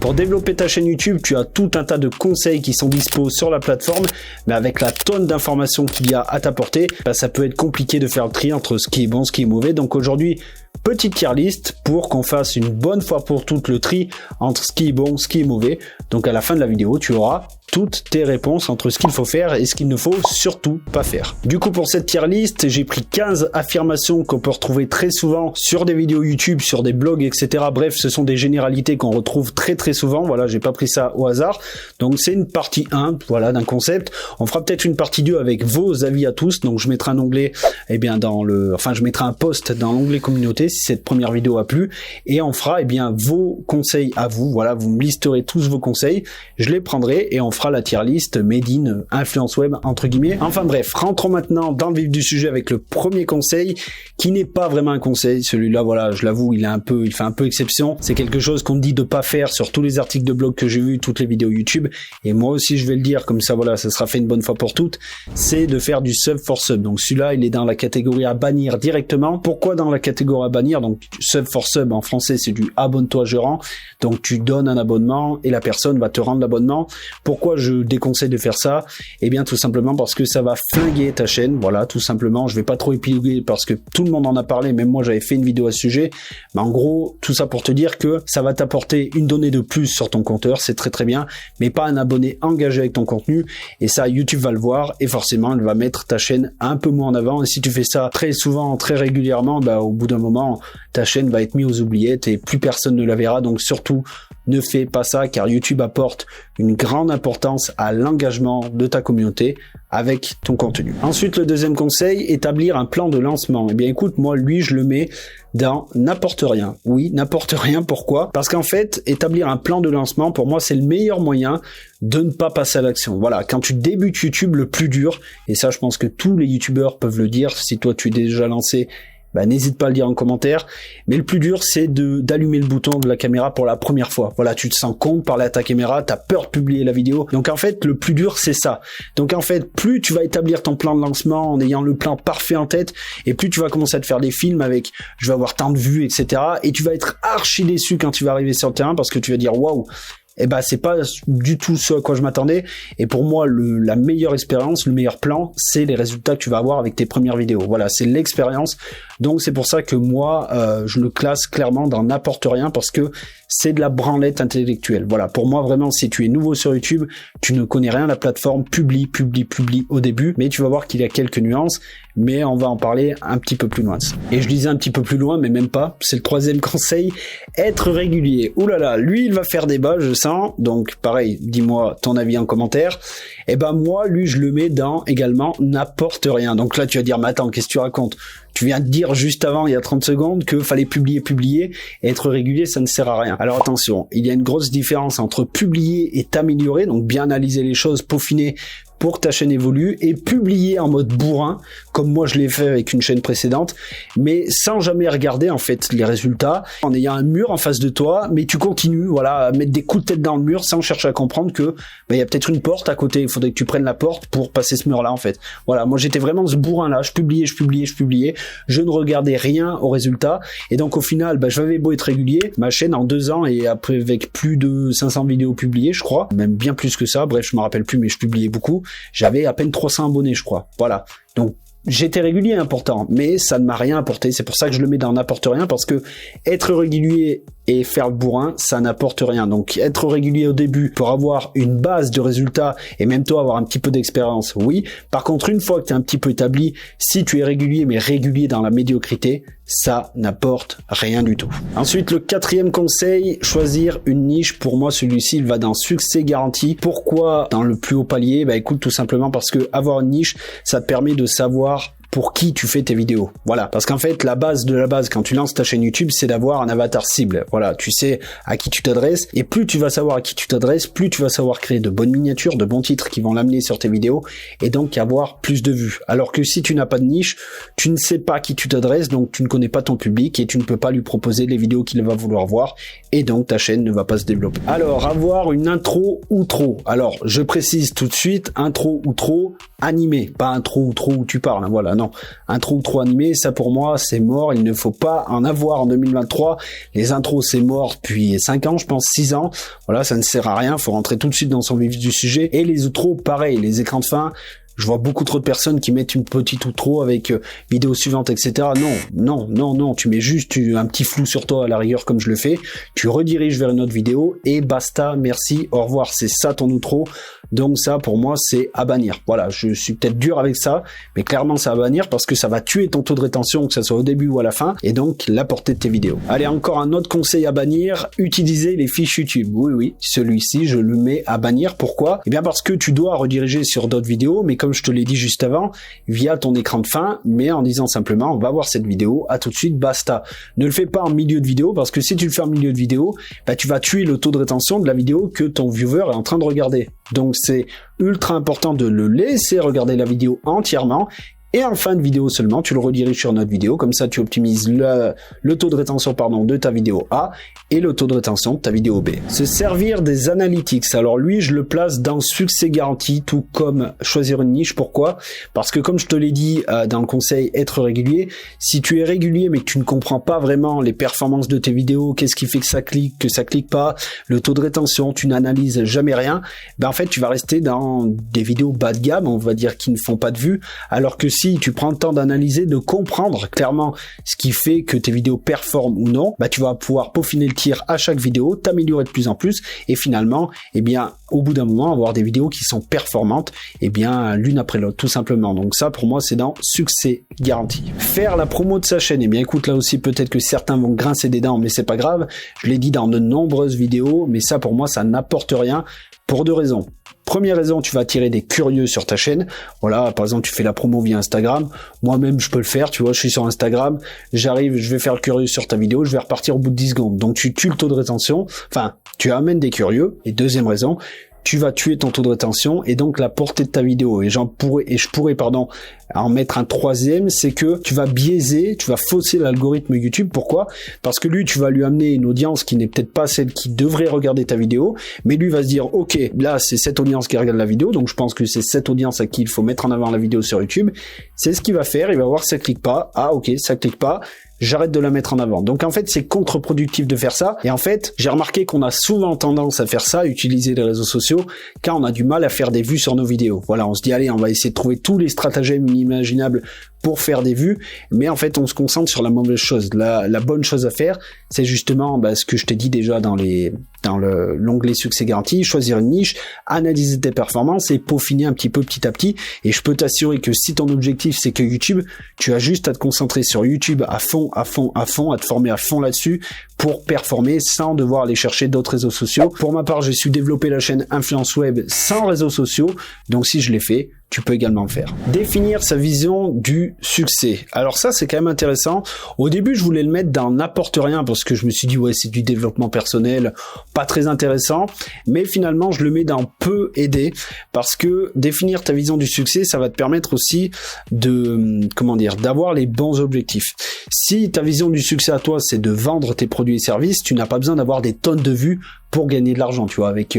Pour développer ta chaîne YouTube, tu as tout un tas de conseils qui sont dispo sur la plateforme, mais avec la tonne d'informations qu'il y a à t'apporter, ça peut être compliqué de faire le tri entre ce qui est bon, ce qui est mauvais. Donc aujourd'hui, petite tier list pour qu'on fasse une bonne fois pour toutes le tri entre ce qui est bon, ce qui est mauvais. Donc à la fin de la vidéo, tu auras toutes tes réponses entre ce qu'il faut faire et ce qu'il ne faut surtout pas faire. Du coup, pour cette tier list, j'ai pris 15 affirmations qu'on peut retrouver très souvent sur des vidéos YouTube, sur des blogs, etc. Bref, ce sont des généralités qu'on retrouve très souvent. Voilà, j'ai pas pris ça au hasard. Donc c'est une partie 1, voilà, d'un concept. On fera peut-être une partie 2 avec vos avis à tous. Donc je mettrai un onglet, je mettrai un post dans l'onglet communauté si cette première vidéo a plu. Et on fera, vos conseils à vous. Voilà, vous me listerez tous vos conseils. Je les prendrai et on fera la tier list made in influence web entre guillemets. Enfin bref, rentrons maintenant dans le vif du sujet avec le premier conseil qui n'est pas vraiment un conseil. Celui-là, voilà, je l'avoue, il fait un peu exception. C'est quelque chose qu'on me dit de pas faire sur tous les articles de blog que j'ai vus, toutes les vidéos YouTube. Et moi aussi, je vais le dire comme ça, voilà, ça sera fait une bonne fois pour toutes. C'est de faire du sub for sub. Donc celui-là, il est dans la catégorie à bannir directement. Pourquoi dans la catégorie à bannir? Donc sub for sub en français, c'est du abonne-toi je rends. Donc tu donnes un abonnement et la personne va te rendre l'abonnement. Pourquoi je déconseille de faire ça? Eh bien tout simplement parce que ça va flinguer ta chaîne, voilà, tout simplement. Je vais pas trop épiloguer parce que tout le monde en a parlé, même moi j'avais fait une vidéo à ce sujet. Mais en gros, tout ça pour te dire que ça va t'apporter une donnée de plus sur ton compteur, c'est très bien, mais pas un abonné engagé avec ton contenu. Et ça, YouTube va le voir et forcément, elle va mettre ta chaîne un peu moins en avant. Et si tu fais ça très souvent, très régulièrement, au bout d'un moment, ta chaîne va être mise aux oubliettes et plus personne ne la verra. Donc surtout, ne fais pas ça car YouTube apporte une grande importance à l'engagement de ta communauté avec ton contenu. Ensuite, le deuxième conseil, établir un plan de lancement. Eh bien écoute, moi lui je le mets dans n'importe rien. Oui, n'importe rien, pourquoi? Parce qu'en fait, établir un plan de lancement, pour moi, c'est le meilleur moyen de ne pas passer à l'action. Voilà, quand tu débutes YouTube, le plus dur, et ça je pense que tous les YouTubeurs peuvent le dire, si toi tu es déjà lancé, n'hésite pas à le dire en commentaire, mais le plus dur c'est d'allumer le bouton de la caméra pour la première fois. Voilà, tu te sens con de parler à ta caméra, t'as peur de publier la vidéo, donc en fait le plus dur c'est ça. Donc en fait, plus tu vas établir ton plan de lancement en ayant le plan parfait en tête, et plus tu vas commencer à te faire des films avec je vais avoir tant de vues, etc. Et tu vas être archi déçu quand tu vas arriver sur le terrain parce que tu vas dire waouh, c'est pas du tout ce à quoi je m'attendais. Et pour moi, la meilleure expérience, le meilleur plan, c'est les résultats que tu vas avoir avec tes premières vidéos. Voilà, c'est l'expérience. Donc c'est pour ça que moi, je le classe clairement dans n'importe rien parce que c'est de la branlette intellectuelle. Voilà, pour moi vraiment, si tu es nouveau sur YouTube, tu ne connais rien à la plateforme, publie au début, mais tu vas voir qu'il y a quelques nuances, mais on va en parler un petit peu plus loin. Et je disais un petit peu plus loin, mais même pas, c'est le troisième conseil, être régulier. Ouh là là, lui il va faire débat, je sens, donc pareil, dis-moi ton avis en commentaire. Et moi, lui, je le mets dans également n'importe rien. Donc là, tu vas dire, mais attends, qu'est-ce que tu racontes? Tu viens de dire juste avant, il y a 30 secondes, que fallait publier, et être régulier, ça ne sert à rien. Alors attention, il y a une grosse différence entre publier et t'améliorer, donc bien analyser les choses, peaufiner pour que ta chaîne évolue, et publier en mode bourrin, comme moi je l'ai fait avec une chaîne précédente, mais sans jamais regarder en fait les résultats, en ayant un mur en face de toi, mais tu continues, voilà, à mettre des coups de tête dans le mur sans chercher à comprendre que il y a peut-être une porte à côté, il faudrait que tu prennes la porte pour passer ce mur-là en fait. Voilà, moi j'étais vraiment ce bourrin-là, je publiais, je ne regardais rien aux résultats, et donc au final, j'avais beau être régulier, ma chaîne en 2 ans, et après avec plus de 500 vidéos publiées, je crois, même bien plus que ça, bref, je me rappelle plus, mais je publiais beaucoup, j'avais à peine 300 abonnés, je crois. Voilà. Donc, j'étais régulier, important, mais ça ne m'a rien apporté. C'est pour ça que je le mets dans n'importe rien, parce que être régulier et faire le bourrin, ça n'apporte rien. Donc, être régulier au début pour avoir une base de résultats et même toi avoir un petit peu d'expérience, oui. Par contre, une fois que tu es un petit peu établi, si tu es régulier, mais régulier dans la médiocrité, ça n'apporte rien du tout. Ensuite, le quatrième conseil, choisir une niche. Pour moi, celui-ci, il va dans succès garanti. Pourquoi dans le plus haut palier? Écoute, tout simplement parce que avoir une niche, ça te permet de savoir pour qui tu fais tes vidéos. Voilà, parce qu'en fait, la base de la base, quand tu lances ta chaîne YouTube, c'est d'avoir un avatar cible. Voilà, tu sais à qui tu t'adresses, et plus tu vas savoir à qui tu t'adresses, plus tu vas savoir créer de bonnes miniatures, de bons titres qui vont l'amener sur tes vidéos, et donc avoir plus de vues. Alors que si tu n'as pas de niche, tu ne sais pas à qui tu t'adresses, donc tu ne connais pas ton public, et tu ne peux pas lui proposer les vidéos qu'il va vouloir voir, et donc ta chaîne ne va pas se développer. Alors, avoir une intro outro. Alors, je précise tout de suite, intro outro animé, pas intro outro où tu parles, hein, voilà. non, intro trop animé, ça pour moi c'est mort, il ne faut pas en avoir en 2023. Les intros c'est mort depuis 5 ans, je pense 6 ans. Voilà, ça ne sert à rien, faut rentrer tout de suite dans son vif du sujet. Et les outros, pareil, les écrans de fin. Je vois beaucoup trop de personnes qui mettent une petite outro avec vidéo suivante, etc. Non, tu mets juste un petit flou sur toi à la rigueur comme je le fais, tu rediriges vers une autre vidéo et basta, merci, au revoir, c'est ça ton outro. Donc ça, pour moi, c'est à bannir. Voilà, je suis peut-être dur avec ça, mais clairement, c'est à bannir parce que ça va tuer ton taux de rétention, que ça soit au début ou à la fin, et donc la portée de tes vidéos. Allez, encore un autre conseil à bannir, utiliser les fiches YouTube. Oui, celui-ci, je le mets à bannir. Pourquoi? Eh bien parce que tu dois rediriger sur d'autres vidéos, mais comme je te l'ai dit juste avant, via ton écran de fin, mais en disant simplement, on va voir cette vidéo, à tout de suite, basta. Ne le fais pas en milieu de vidéo, parce que si tu le fais en milieu de vidéo, bah, tu vas tuer le taux de rétention de la vidéo que ton viewer est en train de regarder. Donc c'est ultra important de le laisser regarder la vidéo entièrement. Et en fin de vidéo seulement, tu le rediriges sur notre vidéo, comme ça tu optimises le taux de rétention de ta vidéo A et le taux de rétention de ta vidéo B. Se servir des analytics, alors lui je le place dans succès garanti, tout comme choisir une niche. Pourquoi? Parce que comme je te l'ai dit dans le conseil être régulier, si tu es régulier mais que tu ne comprends pas vraiment les performances de tes vidéos, qu'est-ce qui fait que ça clique pas, le taux de rétention, tu n'analyses jamais rien, ben en fait tu vas rester dans des vidéos bas de gamme, on va dire, qui ne font pas de vues, alors que si tu prends le temps d'analyser, de comprendre clairement ce qui fait que tes vidéos performent ou non, bah tu vas pouvoir peaufiner le tir à chaque vidéo, t'améliorer de plus en plus et finalement, eh bien, au bout d'un moment, avoir des vidéos qui sont performantes, eh bien, l'une après l'autre, tout simplement. Donc ça, pour moi, c'est dans succès garanti. Faire la promo de sa chaîne, eh bien, écoute, là aussi, peut-être que certains vont grincer des dents, mais c'est pas grave. Je l'ai dit dans de nombreuses vidéos, mais ça, pour moi, ça n'apporte rien pour 2 raisons. Première raison, tu vas attirer des curieux sur ta chaîne. Voilà, par exemple, tu fais la promo via Instagram. Moi-même, je peux le faire. Tu vois, je suis sur Instagram. J'arrive, je vais faire le curieux sur ta vidéo. Je vais repartir au bout de 10 secondes. Donc, tu tues le taux de rétention. Enfin, tu amènes des curieux. Et deuxième raison, tu vas tuer ton taux de rétention et donc la portée de ta vidéo. Et je pourrais en mettre un troisième, c'est que tu vas biaiser, tu vas fausser l'algorithme YouTube. Pourquoi? Parce que lui, tu vas lui amener une audience qui n'est peut-être pas celle qui devrait regarder ta vidéo, mais lui va se dire, ok, là c'est cette audience qui regarde la vidéo, donc je pense que c'est cette audience à qui il faut mettre en avant la vidéo sur YouTube. C'est ce qu'il va faire, il va voir ça clique pas, ah ok, ça clique pas, j'arrête de la mettre en avant. Donc en fait, c'est contre-productif de faire ça. Et en fait, j'ai remarqué qu'on a souvent tendance à faire ça, utiliser les réseaux sociaux, quand on a du mal à faire des vues sur nos vidéos. Voilà, on se dit, allez, on va essayer de trouver tous les stratagèmes inimaginables pour faire des vues, mais en fait, on se concentre sur la mauvaise chose. La bonne chose à faire, c'est justement ce que je t'ai dit déjà dans l'onglet succès garanti, choisir une niche, analyser tes performances et peaufiner un petit peu petit à petit. Et je peux t'assurer que si ton objectif c'est que YouTube, tu as juste à te concentrer sur YouTube à fond, à te former à fond là-dessus pour performer sans devoir aller chercher d'autres réseaux sociaux. Pour ma part, j'ai su développer la chaîne Influence Web sans réseaux sociaux, donc si je l'ai fait, tu peux également le faire. Définir sa vision du succès. Alors ça, c'est quand même intéressant. Au début, je voulais le mettre dans n'importe rien parce que je me suis dit, ouais, c'est du développement personnel, pas très intéressant. Mais finalement, je le mets dans peu aider parce que définir ta vision du succès, ça va te permettre aussi d'avoir les bons objectifs. Si ta vision du succès à toi, c'est de vendre tes produits et services, tu n'as pas besoin d'avoir des tonnes de vues pour gagner de l'argent, tu vois, avec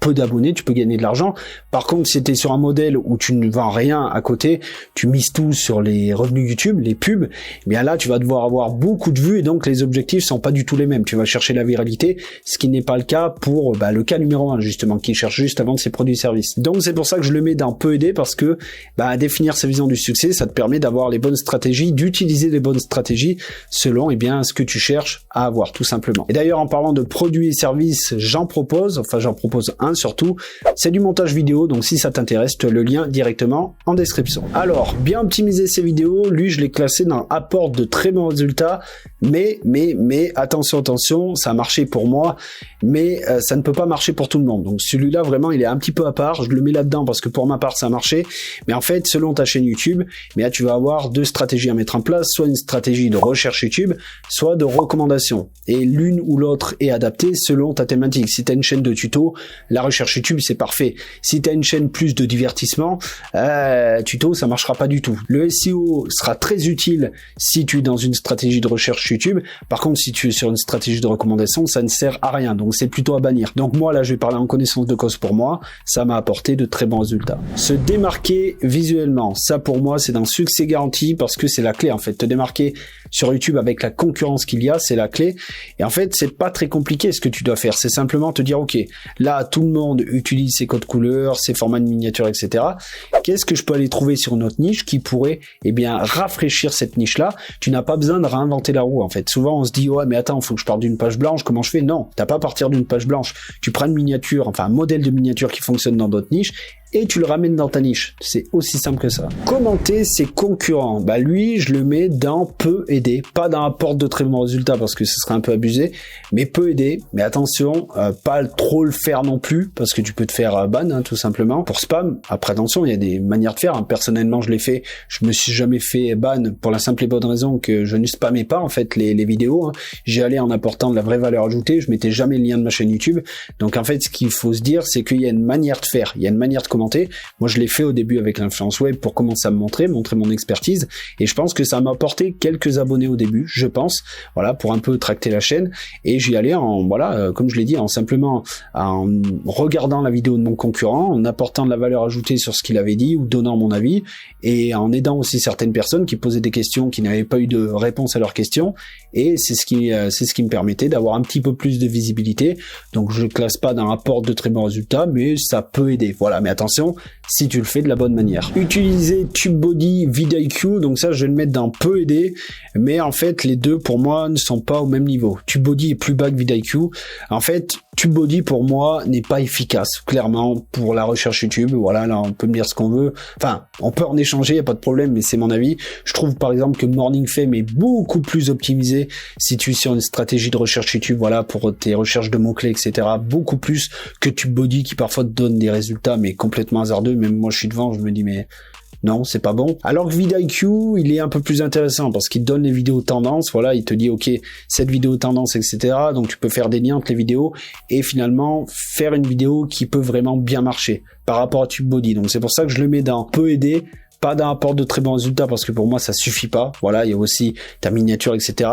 peu d'abonnés, tu peux gagner de l'argent. Par contre, si tu es sur un modèle où tu ne vends rien à côté, tu mises tout sur les revenus YouTube, les pubs, eh bien là, tu vas devoir avoir beaucoup de vues et donc les objectifs sont pas du tout les mêmes. Tu vas chercher la viralité, ce qui n'est pas le cas pour le cas numéro 1, justement, qui cherche juste à vendre ses produits et services. Donc, c'est pour ça que je le mets dans peu aider parce que définir sa vision du succès, ça te permet d'avoir les bonnes stratégies, d'utiliser les bonnes stratégies selon ce que tu cherches à avoir, tout simplement. Et d'ailleurs, en parlant de produits et services, j'en propose un surtout, c'est du montage vidéo, donc si ça t'intéresse, tu as le lien directement en description. Alors, bien optimiser ces vidéos, lui je l'ai classé dans apporte de très bons résultats, mais attention, ça a marché pour moi, mais ça ne peut pas marcher pour tout le monde. Donc celui-là vraiment il est un petit peu à part, je le mets là-dedans parce que pour ma part ça a marché, mais en fait selon ta chaîne YouTube, là tu vas avoir 2 stratégies à mettre en place, soit une stratégie de recherche YouTube, soit de recommandation, et l'une ou l'autre est adaptée selon ta thématique. Si tu as une chaîne de tuto, la recherche YouTube, c'est parfait. Si tu as une chaîne plus de divertissement, tuto, ça marchera pas du tout. Le SEO sera très utile si tu es dans une stratégie de recherche YouTube. Par contre, si tu es sur une stratégie de recommandation, ça ne sert à rien. Donc, c'est plutôt à bannir. Donc, moi, là, je vais parler en connaissance de cause pour moi. Ça m'a apporté de très bons résultats. Se démarquer visuellement, ça pour moi, c'est un succès garanti parce que c'est la clé, en fait. Te démarquer sur YouTube avec la concurrence qu'il y a, c'est la clé. Et en fait, c'est pas très compliqué ce que tu dois faire. C'est simplement te dire, ok, là, tout le monde utilise ces codes couleurs, ces formats de miniatures, etc. Qu'est-ce que je peux aller trouver sur une autre niche qui pourrait, eh bien, rafraîchir cette niche-là? Tu n'as pas besoin de réinventer la roue, en fait. Souvent, on se dit, ouais, mais attends, faut que je parte d'une page blanche, comment je fais? Non, t'as pas à partir d'une page blanche. Tu prends une miniature, enfin, un modèle de miniature qui fonctionne dans d'autres niches, et tu le ramènes dans ta niche. C'est aussi simple que ça. Commenter ses concurrents. Bah, lui, je le mets dans peut aider. Pas dans apporte de très bons résultats parce que ce serait un peu abusé, mais peut aider. Mais attention, pas trop le faire non plus parce que tu peux te faire ban, hein, tout simplement. Pour spam, après attention, il y a des manières de faire. Hein. Personnellement, je l'ai fait. Je me suis jamais fait ban pour la simple et bonne raison que je ne spammais pas, en fait, les vidéos. Hein. J'y allais en apportant de la vraie valeur ajoutée. Je mettais jamais le lien de ma chaîne YouTube. Donc, en fait, ce qu'il faut se dire, c'est qu'il y a une manière de faire. Il y a une manière de commenter. Moi, je l'ai fait au début avec l'influence web pour commencer à me montrer mon expertise. Et je pense que ça m'a apporté quelques abonnés au début, je pense. Voilà, pour un peu tracter la chaîne. Et j'y allais en, voilà, comme je l'ai dit, en simplement en regardant la vidéo de mon concurrent, en apportant de la valeur ajoutée sur ce qu'il avait dit ou donnant mon avis et en aidant aussi certaines personnes qui posaient des questions, qui n'avaient pas eu de réponse à leurs questions. Et c'est ce qui me permettait d'avoir un petit peu plus de visibilité. Donc, je ne classe pas d'un rapport de très bons résultats, mais ça peut aider. Voilà, mais attention, si tu le fais de la bonne manière. Utiliser TubeBuddy, vidIQ, donc ça je vais le mettre dans peut aider, mais en fait les deux pour moi ne sont pas au même niveau. TubeBuddy est plus bas que vidIQ. En fait, TubeBuddy pour moi n'est pas efficace, clairement, pour la recherche YouTube. Voilà, là on peut me dire ce qu'on veut. Enfin, on peut en échanger, y a pas de problème, mais c'est mon avis. Je trouve par exemple que MorningFame est beaucoup plus optimisé si tu es sur une stratégie de recherche YouTube, voilà, pour tes recherches de mots-clés, etc. Beaucoup plus que TubeBuddy qui parfois te donne des résultats, mais complètement hasardeux. Même moi je suis devant, je me dis mais non, c'est pas bon. Alors que vidIQ, il est un peu plus intéressant parce qu'il te donne les vidéos tendances. Voilà, il te dit ok, cette vidéo tendance, etc. Donc tu peux faire des liens entre les vidéos et finalement faire une vidéo qui peut vraiment bien marcher par rapport à TubeBuddy. Donc c'est pour ça que je le mets dans peut aider. Pas d'un rapport de très bons résultats parce que pour moi ça suffit pas. Voilà, il y a aussi ta miniature, etc.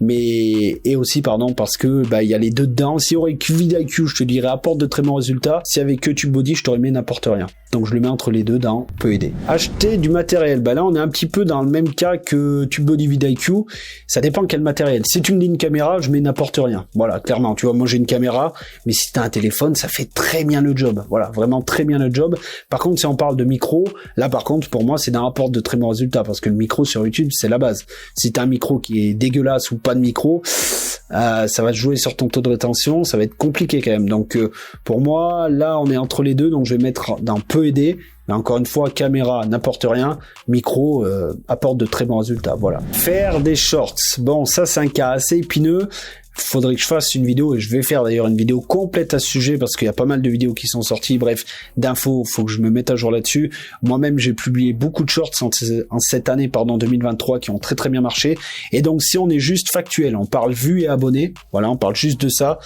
Et aussi parce que il y a les deux dedans. Si aurait que vidIQ, je te dirais apporte de très bons résultats. Si avec que TubeBuddy, je t'aurais mis n'importe rien. Donc je le mets entre les deux dans peut aider. Acheter du matériel. Là on est un petit peu dans le même cas que TubeBuddy, vidIQ. Ça dépend quel matériel. Si tu me dis une caméra, je mets n'importe rien. Voilà, clairement. Tu vois, moi j'ai une caméra, mais si t'as un téléphone, ça fait très bien le job. Voilà, vraiment très bien le job. Par contre, si on parle de micro, là par contre pour moi c'est d'un rapport de très bons résultats parce que le micro sur YouTube c'est la base. Si t'as un micro qui est dégueulasse ou pas de micro, ça va te jouer sur ton taux de rétention, ça va être compliqué quand même. Donc pour moi là on est entre les deux, donc je vais mettre dans peut aider. Mais encore une fois, caméra, n'importe rien, micro, apporte de très bons résultats, voilà. Faire des shorts, bon ça c'est un cas assez épineux. Faudrait que je fasse une vidéo et je vais faire d'ailleurs une vidéo complète à ce sujet parce qu'il y a pas mal de vidéos qui sont sorties, bref, d'infos, faut que je me mette à jour là-dessus. Moi-même, j'ai publié beaucoup de shorts en cette année, 2023 qui ont très très bien marché. Et donc, si on est juste factuel, on parle vues et abonnés, voilà, on parle juste de ça,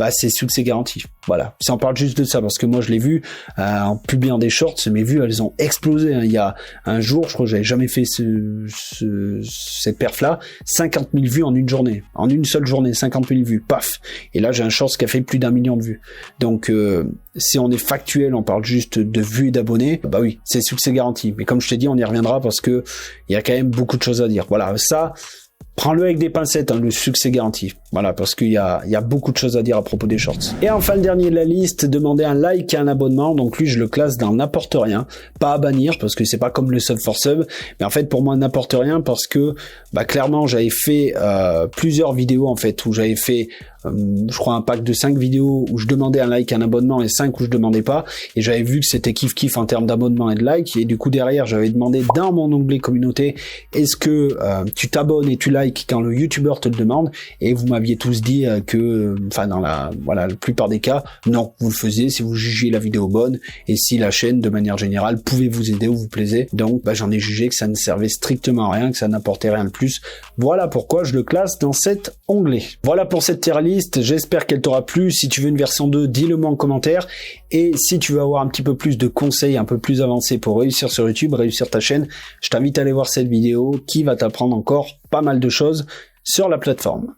c'est succès garanti. Voilà. Si on parle juste de ça, parce que moi je l'ai vu en publiant des shorts, mes vues elles ont explosé. Hein. Il y a un jour, je crois que j'avais jamais fait cette perf-là, 50 000 vues en une journée, en une seule journée, 50 000 vues, paf. Et là j'ai un short qui a fait plus d'1 million de vues. Donc si on est factuel, on parle juste de vues et d'abonnés, oui, c'est succès garanti. Mais comme je t'ai dit, on y reviendra parce que il y a quand même beaucoup de choses à dire. Voilà, ça. Prends-le avec des pincettes, hein, le succès garanti. Voilà, parce qu'il y a beaucoup de choses à dire à propos des shorts. Et enfin, le dernier de la liste, demander un like et un abonnement. Donc lui, je le classe dans n'importe rien. Pas à bannir, parce que c'est pas comme le sub for sub. Mais en fait, pour moi, n'importe rien, parce que, clairement, j'avais fait plusieurs vidéos, en fait, où j'avais fait, je crois, un pack de 5 vidéos où je demandais un like et un abonnement et 5 où je demandais pas. Et j'avais vu que c'était kiff-kiff en termes d'abonnement et de like. Et du coup, derrière, j'avais demandé dans mon onglet communauté, est-ce que tu t'abonnes et tu likes quand le YouTuber te le demande? Et vous m'aviez tous dit que, dans la plupart des cas, non, vous le faisiez si vous jugiez la vidéo bonne et si la chaîne, de manière générale, pouvait vous aider ou vous plaisait. Donc, j'en ai jugé que ça ne servait strictement à rien, que ça n'apportait rien de plus. Voilà pourquoi je le classe dans cet onglet. Voilà pour cette tier list. liste, j'espère qu'elle t'aura plu. Si tu veux une version 2, dis-le moi en commentaire. Et si tu veux avoir un petit peu plus de conseils, un peu plus avancés pour réussir sur YouTube, réussir ta chaîne, je t'invite à aller voir cette vidéo qui va t'apprendre encore pas mal de choses sur la plateforme.